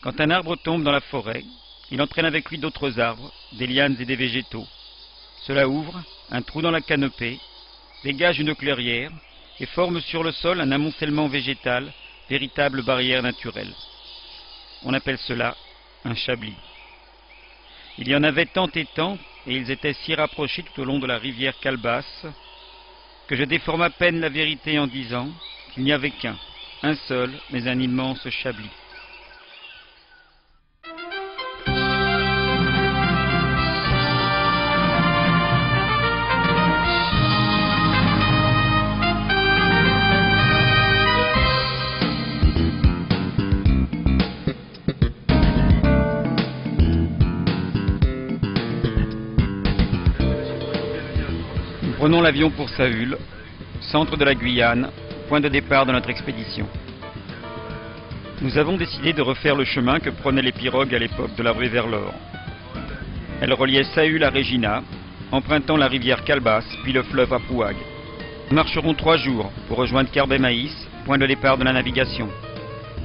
Quand un arbre tombe dans la forêt, il entraîne avec lui d'autres arbres, des lianes et des végétaux. Cela ouvre un trou dans la canopée, dégage une clairière et forme sur le sol un amoncellement végétal, véritable barrière naturelle. On appelle cela un chablis. Il y en avait tant et tant, et ils étaient si rapprochés tout au long de la rivière Calebasse, que je déforme à peine la vérité en disant qu'il n'y avait qu'un, un seul, mais un immense chablis. Nous prenons l'avion pour Saül, centre de la Guyane, point de départ de notre expédition. Nous avons décidé de refaire le chemin que prenaient les pirogues à l'époque de la ruée vers l'or. Elle reliait Saül à Regina, empruntant la rivière Calebasse, puis le fleuve Apouag. Nous marcherons 3 jours pour rejoindre Kerbé-Maïs, point de départ de la navigation.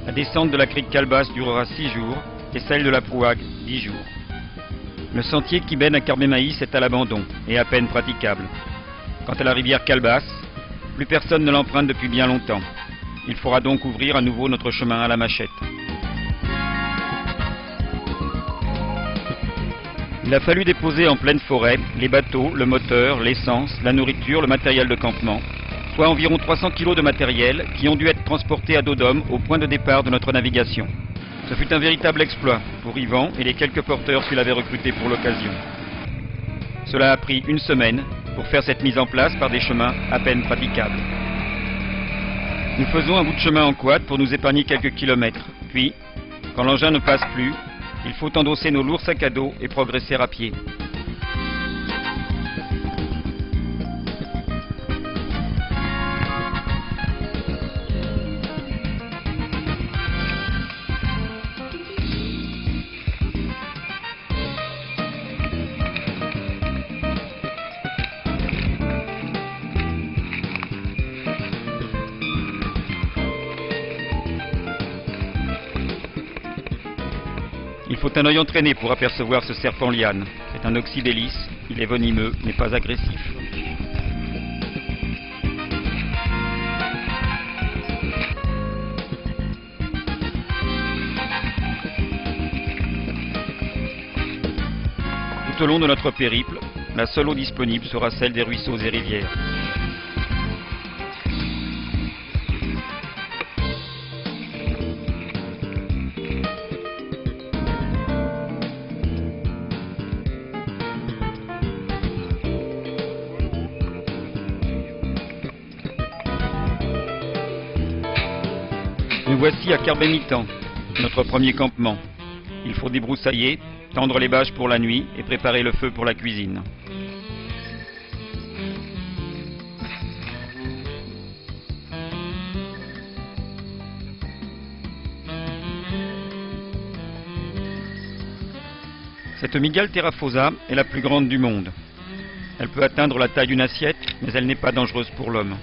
La descente de la crique Calebasse durera 6 jours et celle de la Pouag 10 jours. Le sentier qui mène à Kerbé-Maïs est à l'abandon et à peine praticable. Quant à la rivière Calebasse, plus personne ne l'emprunte depuis bien longtemps. Il faudra donc ouvrir à nouveau notre chemin à la machette. Il a fallu déposer en pleine forêt les bateaux, le moteur, l'essence, la nourriture, le matériel de campement, soit environ 300 kg de matériel qui ont dû être transportés à dos d'homme au point de départ de notre navigation. Ce fut un véritable exploit pour Yvan et les quelques porteurs qu'il avait recrutés pour l'occasion. Cela a pris 1 semaine pour faire cette mise en place par des chemins à peine praticables. Nous faisons un bout de chemin en quad pour nous épargner quelques kilomètres. Puis, quand l'engin ne passe plus, il faut endosser nos lourds sacs à dos et progresser à pied. Il faut un œil entraîné pour apercevoir ce serpent liane. C'est un oxybélis, il est venimeux mais pas agressif. Tout au long de notre périple, la seule eau disponible sera celle des ruisseaux et rivières. Nous voici à Kerbé-Mitan, notre premier campement. Il faut débroussailler, tendre les bâches pour la nuit et préparer le feu pour la cuisine. Cette mygale Theraphosa est la plus grande du monde. Elle peut atteindre la taille d'une assiette, mais elle n'est pas dangereuse pour l'homme.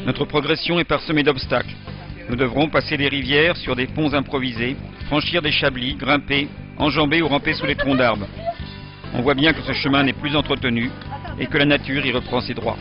Notre progression est parsemée d'obstacles. Nous devrons passer des rivières sur des ponts improvisés, franchir des chablis, grimper, enjamber ou ramper sous les troncs d'arbres. On voit bien que ce chemin n'est plus entretenu et que la nature y reprend ses droits.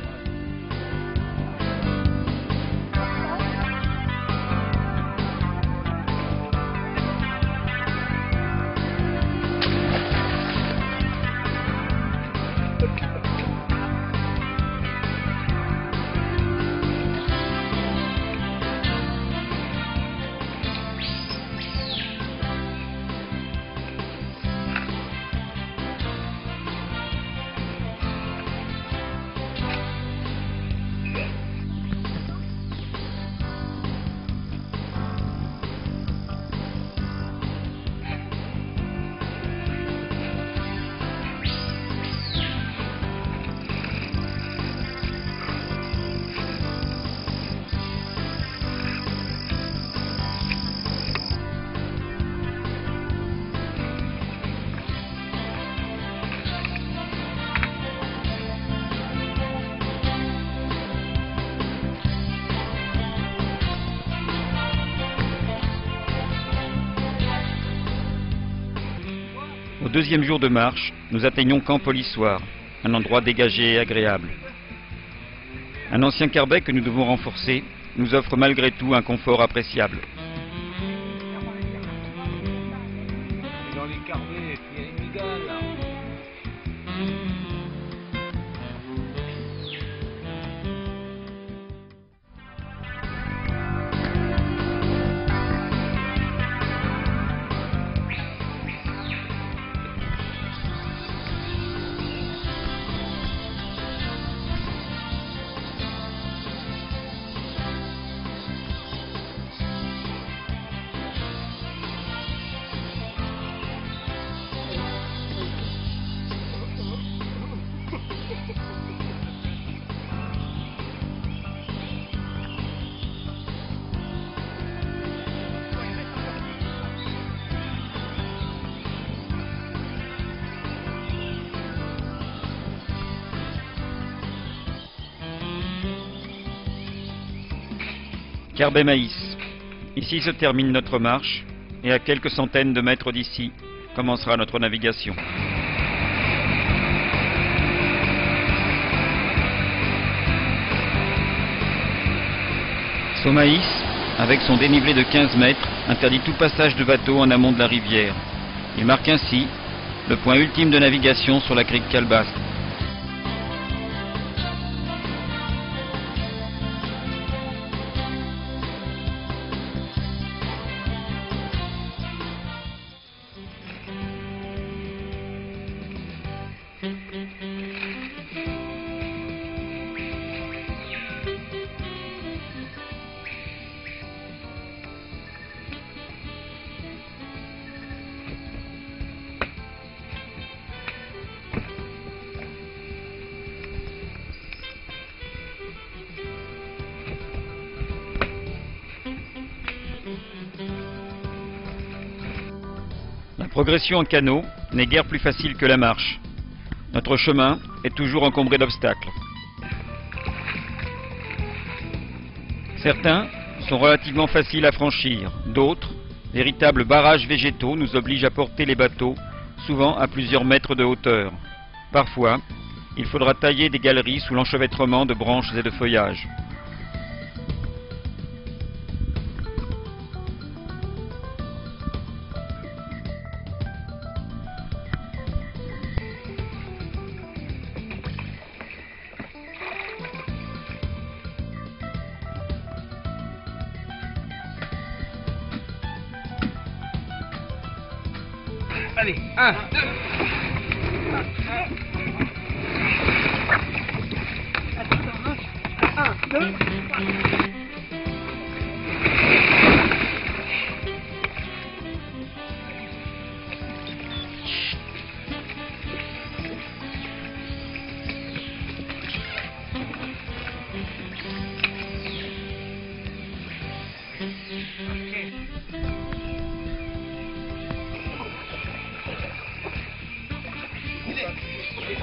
Au deuxième jour de marche, nous atteignons Camp Polissoir, un endroit dégagé et agréable. Un ancien carbet que nous devons renforcer nous offre malgré tout un confort appréciable. Dans les carbets, il y a une migale là. Carbet Maïs. Ici se termine notre marche, et à quelques centaines de mètres d'ici commencera notre navigation. Somaïs, avec son dénivelé de 15 mètres, interdit tout passage de bateau en amont de la rivière. Il marque ainsi le point ultime de navigation sur la crique Calbastre. La progression en canot n'est guère plus facile que la marche. Notre chemin est toujours encombré d'obstacles. Certains sont relativement faciles à franchir, d'autres, véritables barrages végétaux, nous obligent à porter les bateaux, souvent à plusieurs mètres de hauteur. Parfois, il faudra tailler des galeries sous l'enchevêtrement de branches et de feuillages. Allez, 1, 2.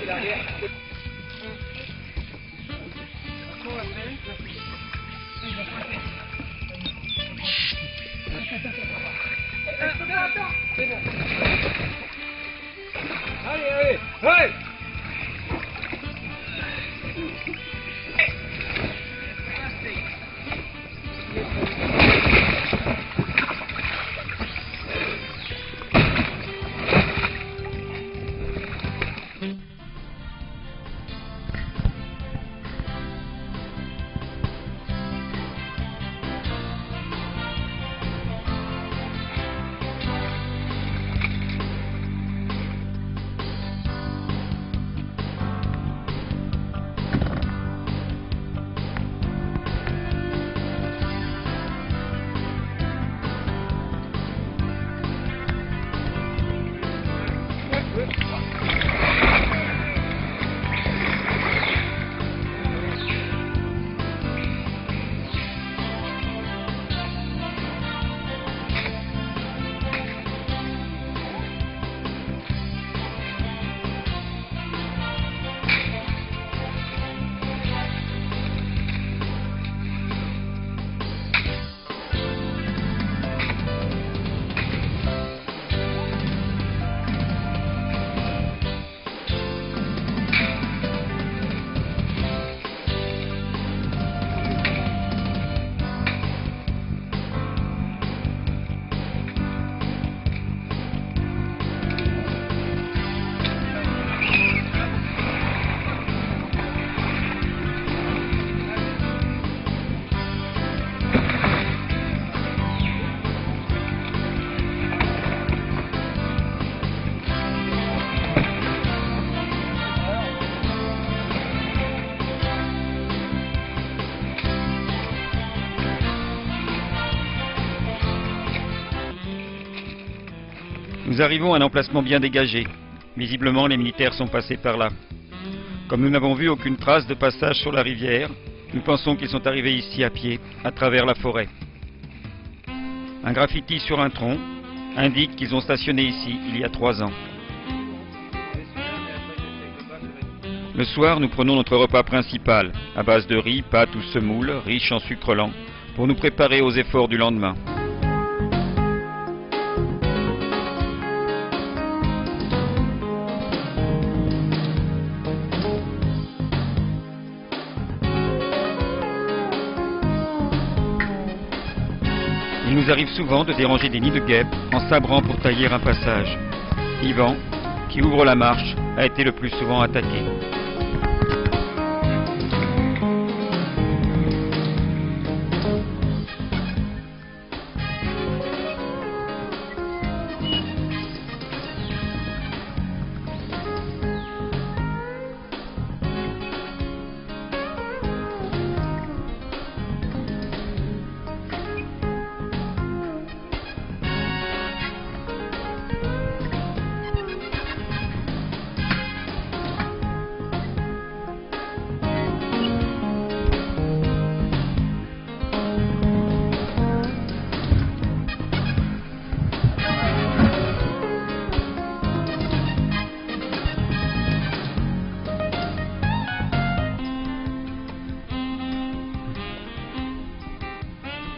Allez, allez, allez. Nous arrivons à un emplacement bien dégagé. Visiblement, les militaires sont passés par là. Comme nous n'avons vu aucune trace de passage sur la rivière, nous pensons qu'ils sont arrivés ici à pied, à travers la forêt. Un graffiti sur un tronc indique qu'ils ont stationné ici il y a 3 ans. Le soir, nous prenons notre repas principal, à base de riz, pâtes ou semoule, riche en sucre lent, pour nous préparer aux efforts du lendemain. Il nous arrive souvent de déranger des nids de guêpes en sabrant pour tailler un passage. Yvan, qui ouvre la marche, a été le plus souvent attaqué.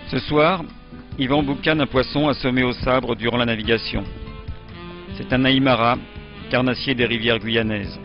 Ce soir, Yvan boucane un poisson assommé au sabre durant la navigation. C'est un aïmara, carnassier des rivières guyanaises.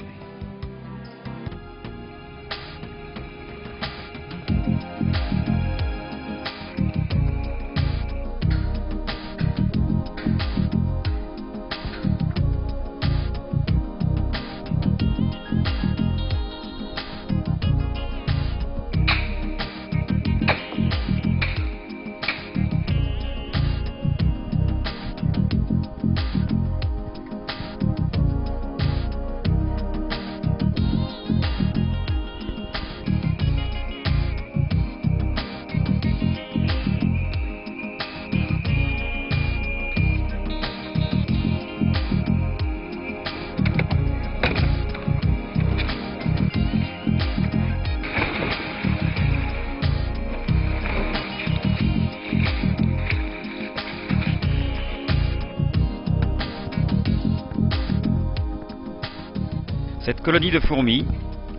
Cette colonie de fourmis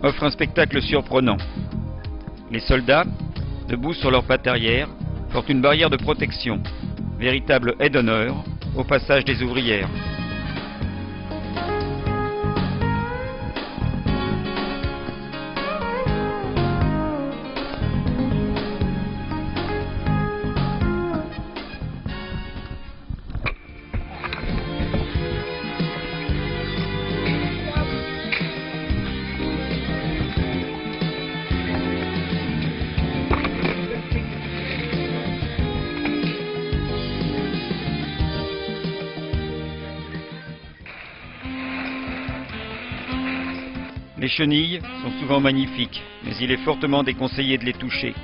offre un spectacle surprenant. Les soldats, debout sur leurs pattes arrière, portent une barrière de protection, véritable aide d'honneur au passage des ouvrières. Les chenilles sont souvent magnifiques, mais il est fortement déconseillé de les toucher.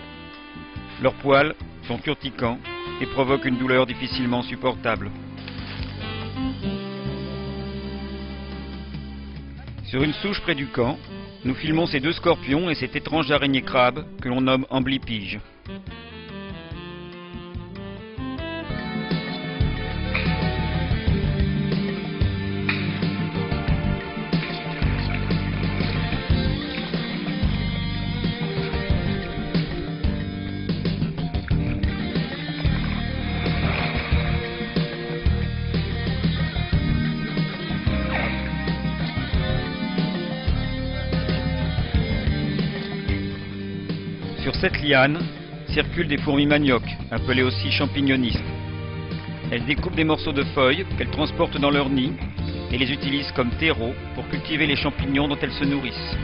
Leurs poils sont urticants et provoquent une douleur difficilement supportable. Sur une souche près du camp, nous filmons ces 2 scorpions et cette étrange araignée crabe que l'on nomme amblypyge. Sur cette liane circulent des fourmis maniocs, appelées aussi champignonistes. Elles découpent des morceaux de feuilles qu'elles transportent dans leur nid et les utilisent comme terreau pour cultiver les champignons dont elles se nourrissent.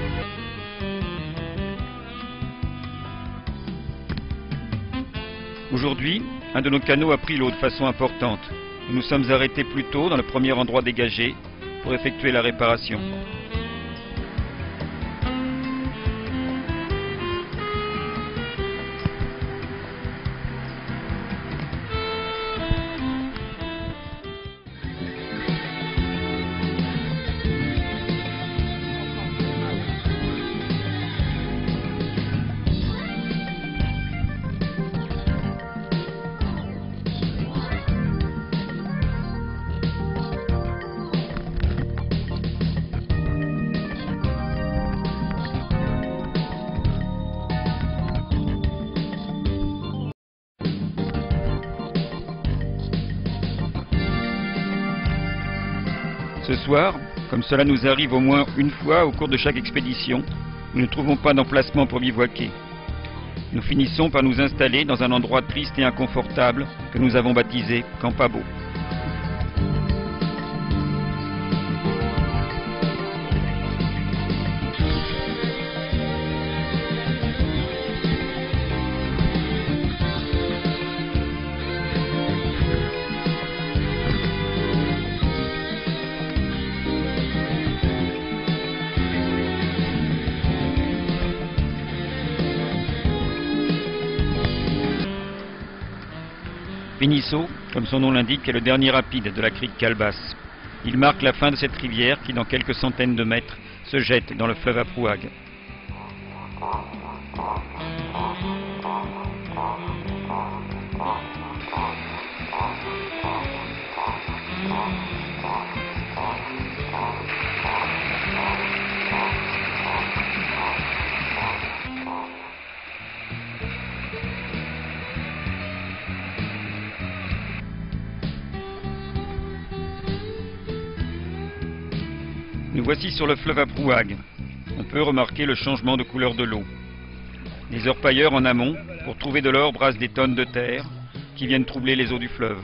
Aujourd'hui, un de nos canots a pris l'eau de façon importante. Nous nous sommes arrêtés plus tôt dans le premier endroit dégagé pour effectuer la réparation. Ce soir, comme cela nous arrive au moins une fois au cours de chaque expédition, nous ne trouvons pas d'emplacement pour bivouaquer. Nous finissons par nous installer dans un endroit triste et inconfortable que nous avons baptisé Campabo. Pinisso, comme son nom l'indique, est le dernier rapide de la crique Calbasse. Il marque la fin de cette rivière qui, dans quelques centaines de mètres, se jette dans le fleuve Aprouague. Nous voici sur le fleuve Aprouague. On peut remarquer le changement de couleur de l'eau. Les orpailleurs en amont, pour trouver de l'or, brassent des tonnes de terre qui viennent troubler les eaux du fleuve.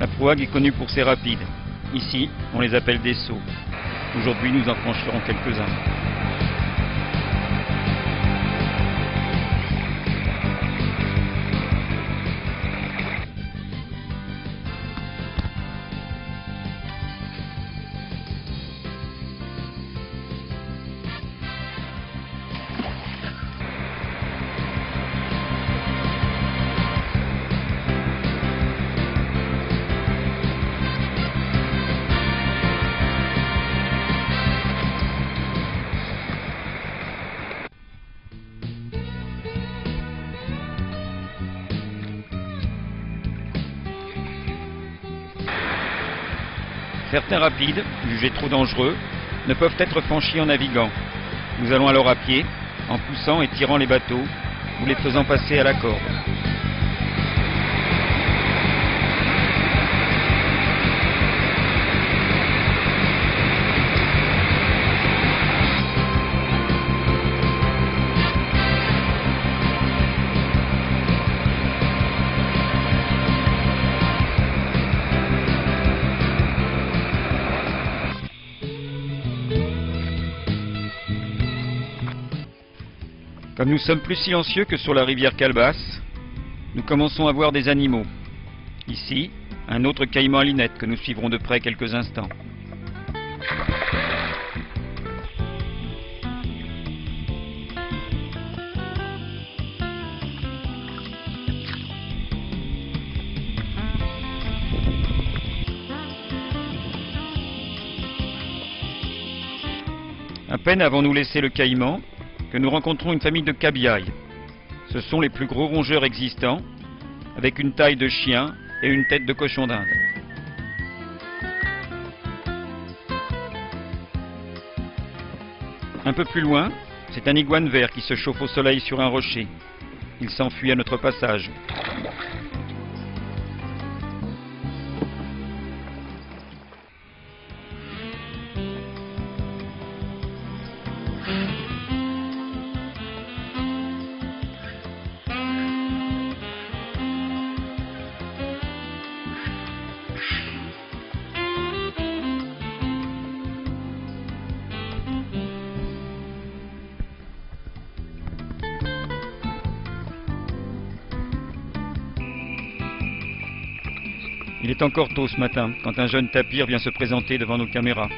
L'Aprouague est connue pour ses rapides. Ici, on les appelle des sauts. Aujourd'hui, nous en franchirons quelques-uns. Certains rapides, jugés trop dangereux, ne peuvent être franchis en naviguant. Nous allons alors à pied, en poussant et tirant les bateaux, ou les faisant passer à la corde. Comme nous sommes plus silencieux que sur la rivière Calbasse, nous commençons à voir des animaux. Ici, un autre caïman à lunettes que nous suivrons de près quelques instants. À peine avons-nous laissé le caïman que nous rencontrons une famille de cabiailles. Ce sont les plus gros rongeurs existants, avec une taille de chien et une tête de cochon d'Inde. Un peu plus loin, c'est un iguane vert qui se chauffe au soleil sur un rocher. Il s'enfuit à notre passage. Il est encore tôt ce matin, quand un jeune tapir vient se présenter devant nos caméras.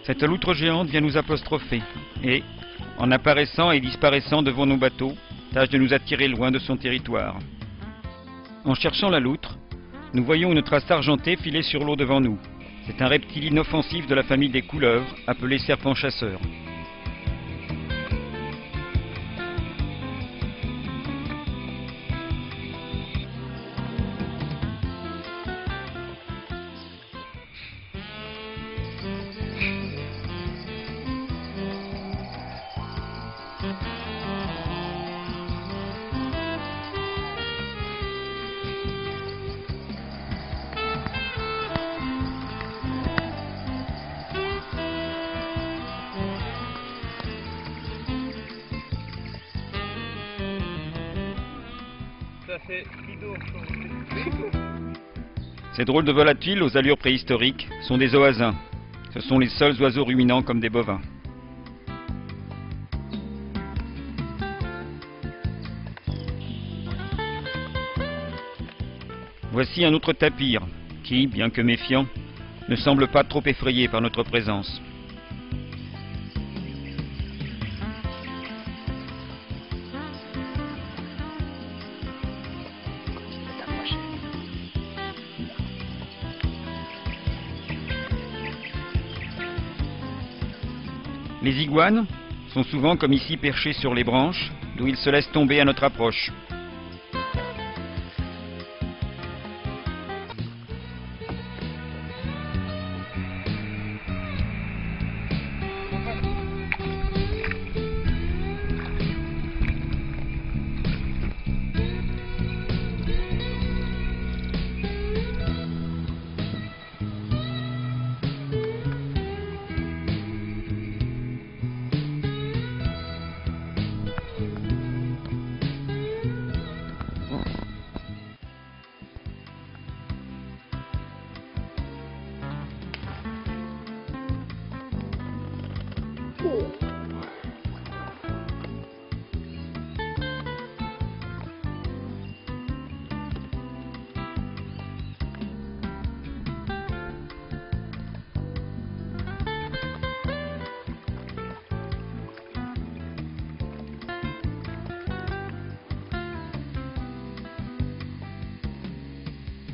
Cette loutre géante vient nous apostropher et, en apparaissant et disparaissant devant nos bateaux, tâche de nous attirer loin de son territoire. En cherchant la loutre, nous voyons une trace argentée filer sur l'eau devant nous. C'est un reptile inoffensif de la famille des couleuvres, appelé serpent chasseur. Ça c'est Guido. Ces drôles de volatiles aux allures préhistoriques sont des oasins. Ce sont les seuls oiseaux ruminants comme des bovins. Voici un autre tapir qui, bien que méfiant, ne semble pas trop effrayé par notre présence. Les iguanes sont souvent comme ici perchés sur les branches, d'où ils se laissent tomber à notre approche.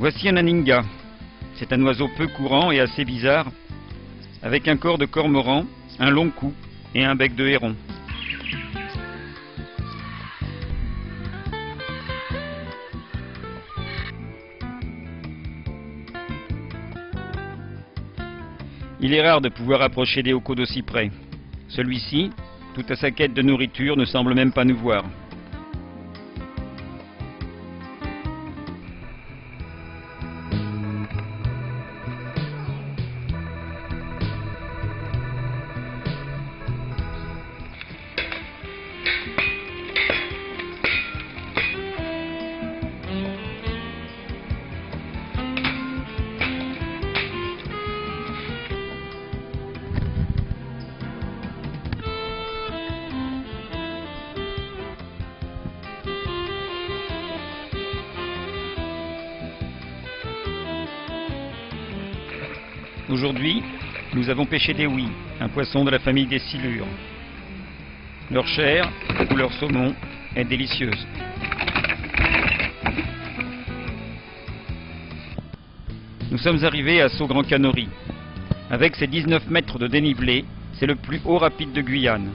Voici un aninga. C'est un oiseau peu courant et assez bizarre, avec un corps de cormoran, un long cou et un bec de héron. Il est rare de pouvoir approcher des hocos d'aussi près. Celui-ci, tout à sa quête de nourriture, ne semble même pas nous voir. Aujourd'hui, nous avons pêché des ouïes, un poisson de la famille des silures. Leur chair, couleur saumon, est délicieuse. Nous sommes arrivés à Saut-Grand Cannery. Avec ses 19 mètres de dénivelé, c'est le plus haut rapide de Guyane.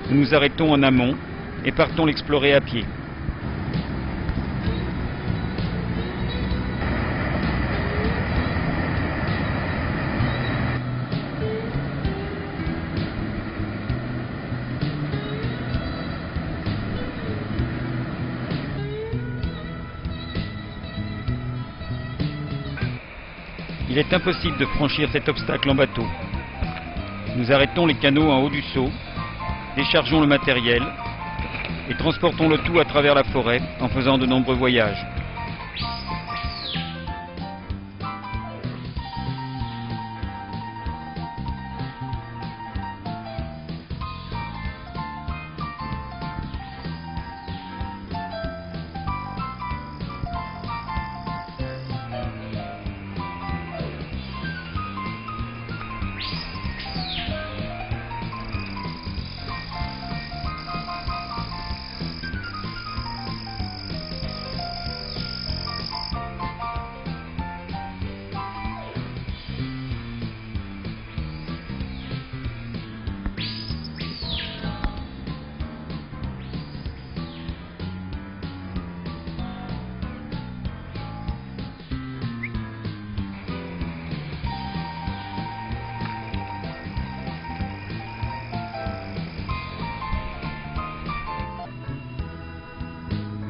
Nous nous arrêtons en amont et partons l'explorer à pied. Il est impossible de franchir cet obstacle en bateau. Nous arrêtons les canots en haut du seau, déchargeons le matériel et transportons le tout à travers la forêt en faisant de nombreux voyages.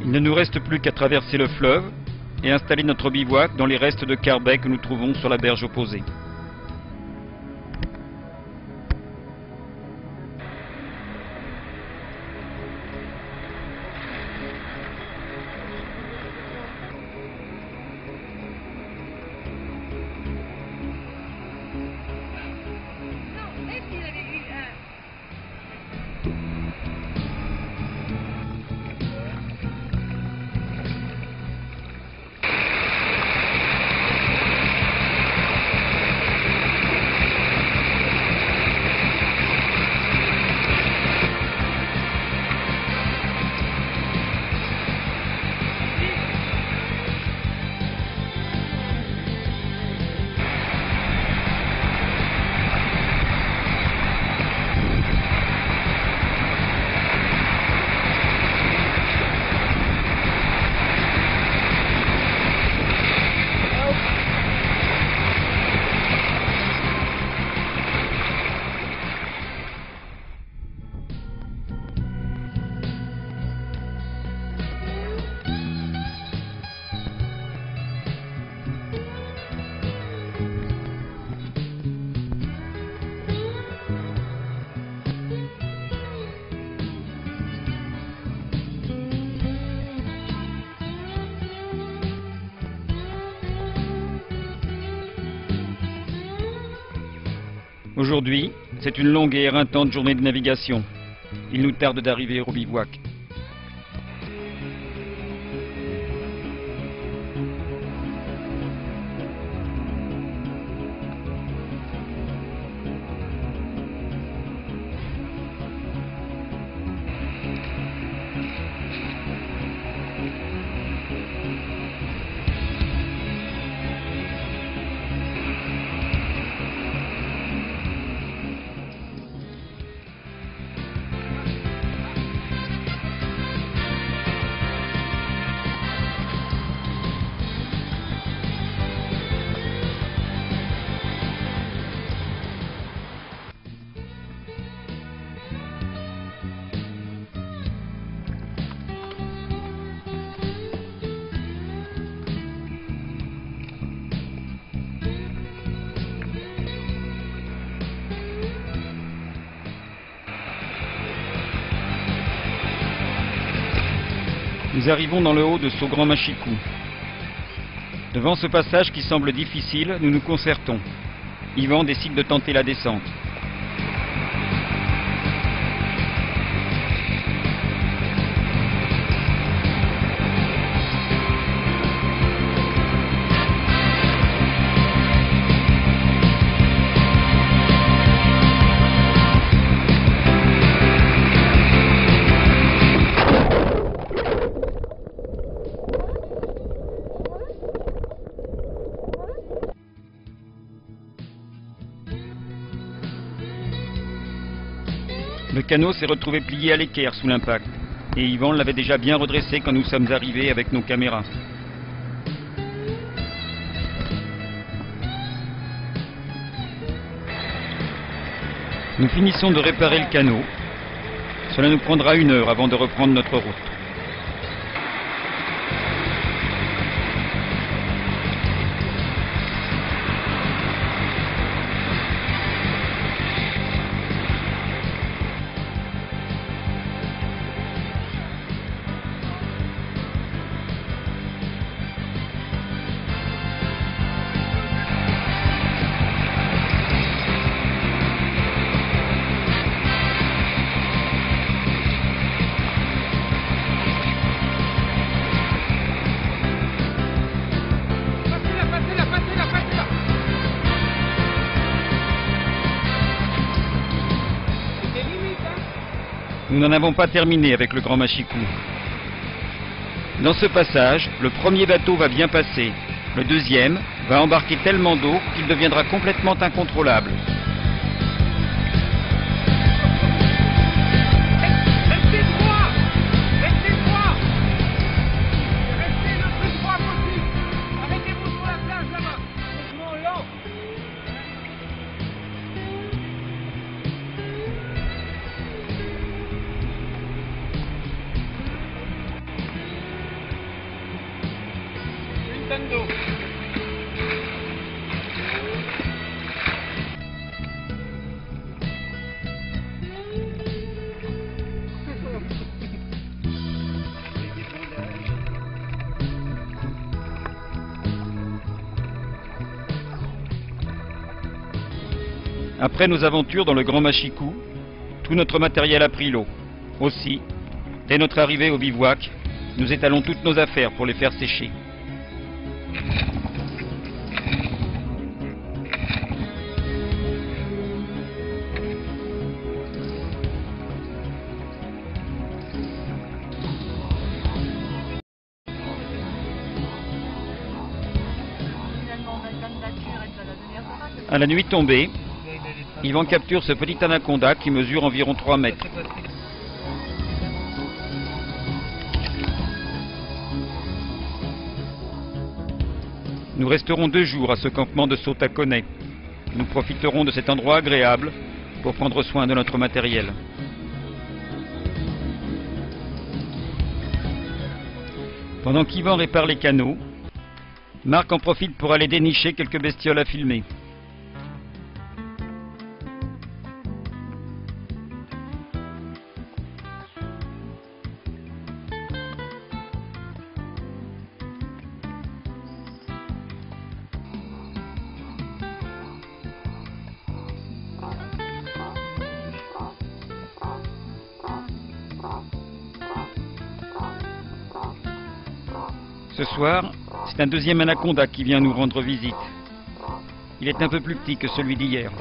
Il ne nous reste plus qu'à traverser le fleuve et installer notre bivouac dans les restes de carbet que nous trouvons sur la berge opposée. Aujourd'hui, c'est une longue et éreintante journée de navigation. Il nous tarde d'arriver au bivouac. Nous arrivons dans le haut de Saut Grand Machicou. Devant ce passage qui semble difficile, nous nous concertons. Yvan décide de tenter la descente. Le canot s'est retrouvé plié à l'équerre sous l'impact, et Yvan l'avait déjà bien redressé quand nous sommes arrivés avec nos caméras. Nous finissons de réparer le canot. Cela nous prendra 1 heure avant de reprendre notre route. Nous n'en avons pas terminé avec le Grand Machicou. Dans ce passage, le premier bateau va bien passer. Le deuxième va embarquer tellement d'eau qu'il deviendra complètement incontrôlable. Restez droit! Restez droit! Restez le plus droit possible! Arrêtez-vous sur la plage là-bas! Mouvement lent! tonnes d'eau. Après nos aventures dans le Grand Machikou, tout notre matériel a pris l'eau. Aussi, dès notre arrivée au bivouac, nous étalons toutes nos affaires pour les faire sécher. À la nuit tombée, Yvan capture ce petit anaconda qui mesure environ 3 mètres. Nous resterons 2 jours à ce campement de Saut-à-Connais. Nous profiterons de cet endroit agréable pour prendre soin de notre matériel. Pendant qu'Yvan répare les canaux, Marc en profite pour aller dénicher quelques bestioles à filmer. Ce soir, c'est un deuxième anaconda qui vient nous rendre visite. Il est un peu plus petit que celui d'hier.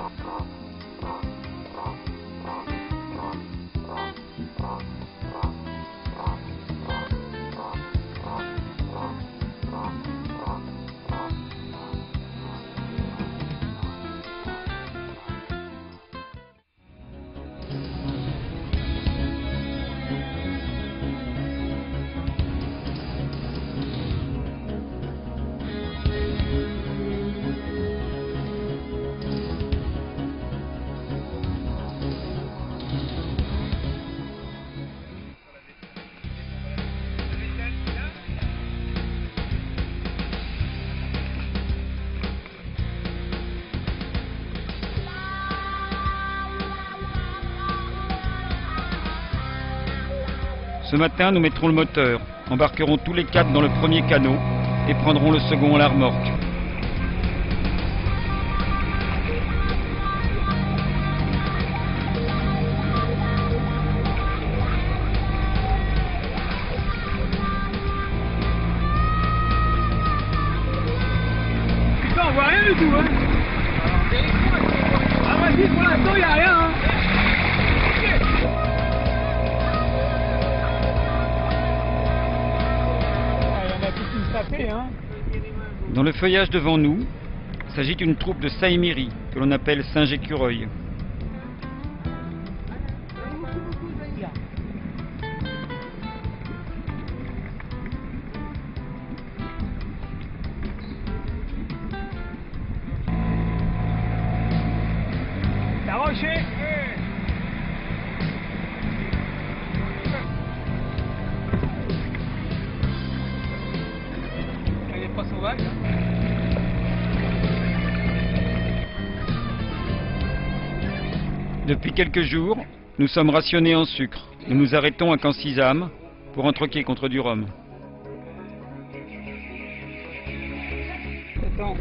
Ce matin, nous mettrons le moteur, embarquerons tous les 4 dans le premier canot et prendrons le second à la remorque. Putain, on voit rien du tout, hein. Ah, vas-y, pour l'instant, il n'y a rien, hein. Dans le feuillage devant nous, s'agit d'une troupe de saïmiri que l'on appelle singe-écureuil. La rocher. Elle est pas sauvage, hein. Depuis quelques jours, nous sommes rationnés en sucre. Nous nous arrêtons à Cansisam pour en troquer contre du rhum. Attends.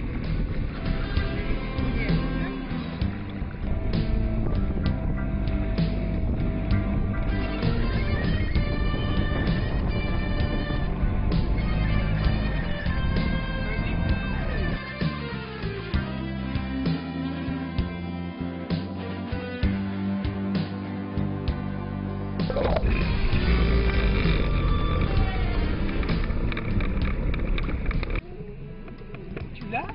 Tu l'as?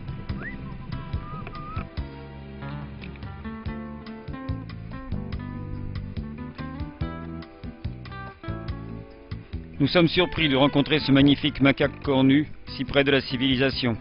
Nous sommes surpris de rencontrer ce magnifique macaque cornu si près de la civilisation.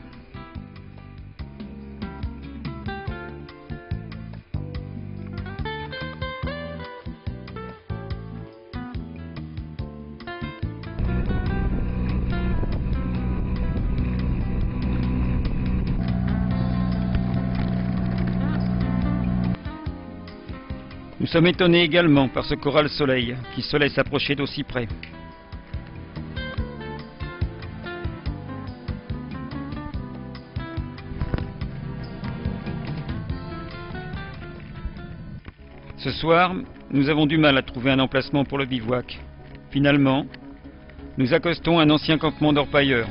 Nous sommes étonnés également par ce choral soleil qui se laisse approcher d'aussi près. Ce soir, nous avons du mal à trouver un emplacement pour le bivouac. Finalement, nous accostons un ancien campement d'orpailleurs.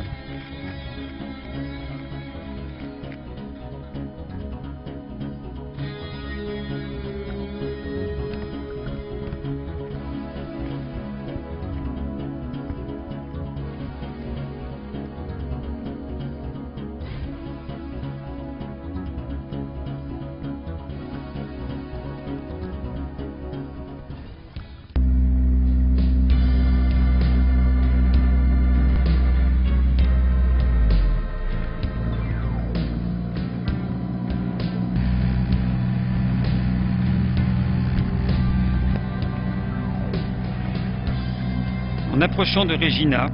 En approchant de Regina,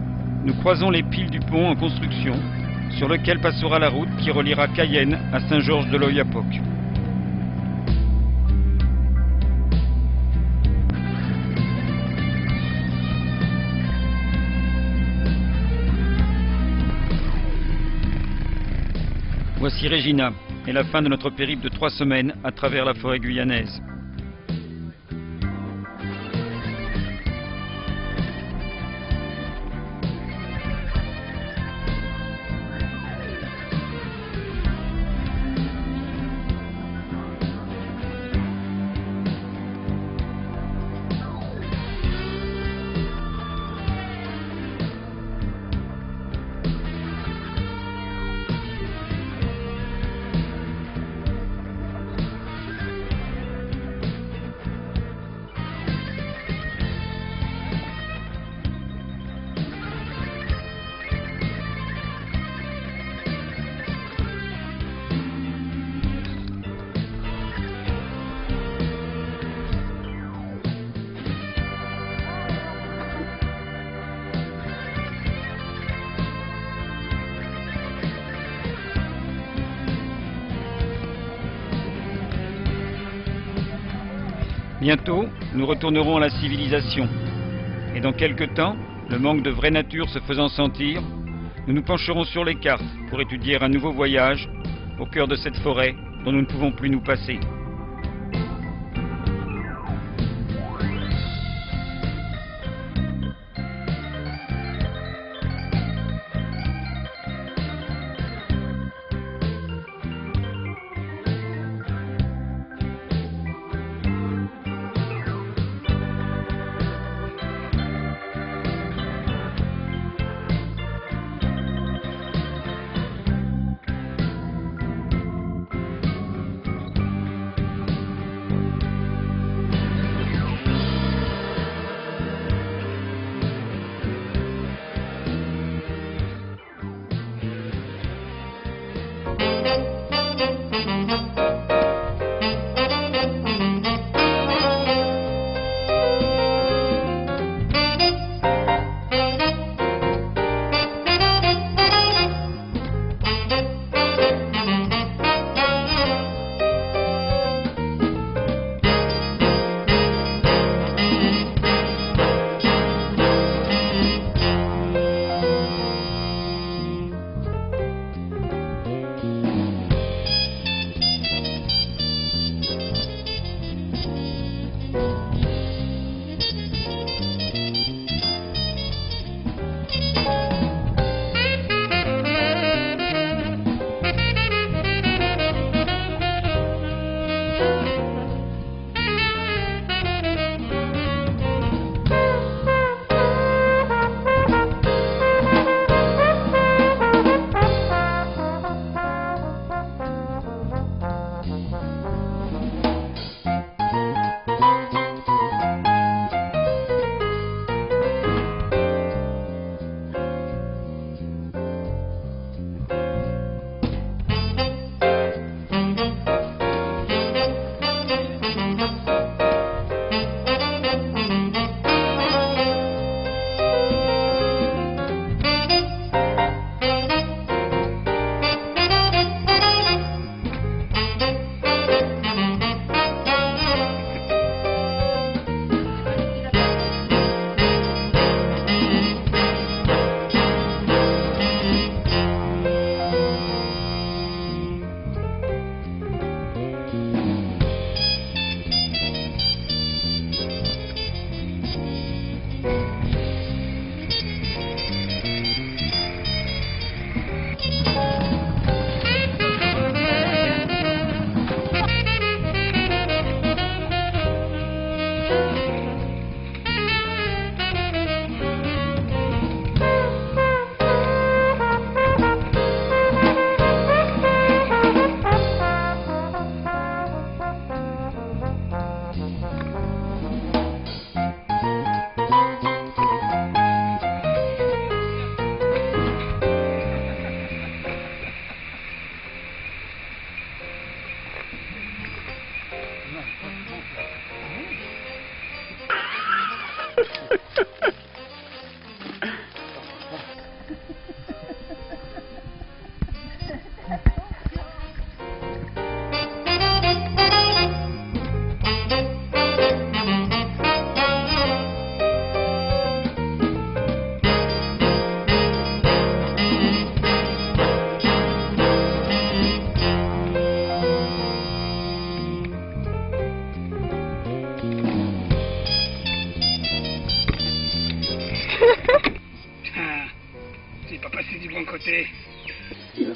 nous croisons les piles du pont en construction, sur lequel passera la route qui reliera Cayenne à Saint-Georges de l'Oyapock. Voici Regina et la fin de notre périple de 3 semaines à travers la forêt guyanaise. Bientôt, nous retournerons à la civilisation. Et dans quelque temps, le manque de vraie nature se faisant sentir, nous nous pencherons sur les cartes pour étudier un nouveau voyage au cœur de cette forêt dont nous ne pouvons plus nous passer.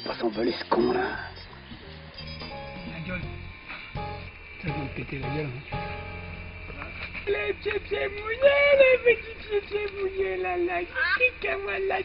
pas s'envoler ce con là. La gueule. Ça va me péter la gueule. Hein. Les pieds mouillés, les petits pieds mouillés, là, là, voilà.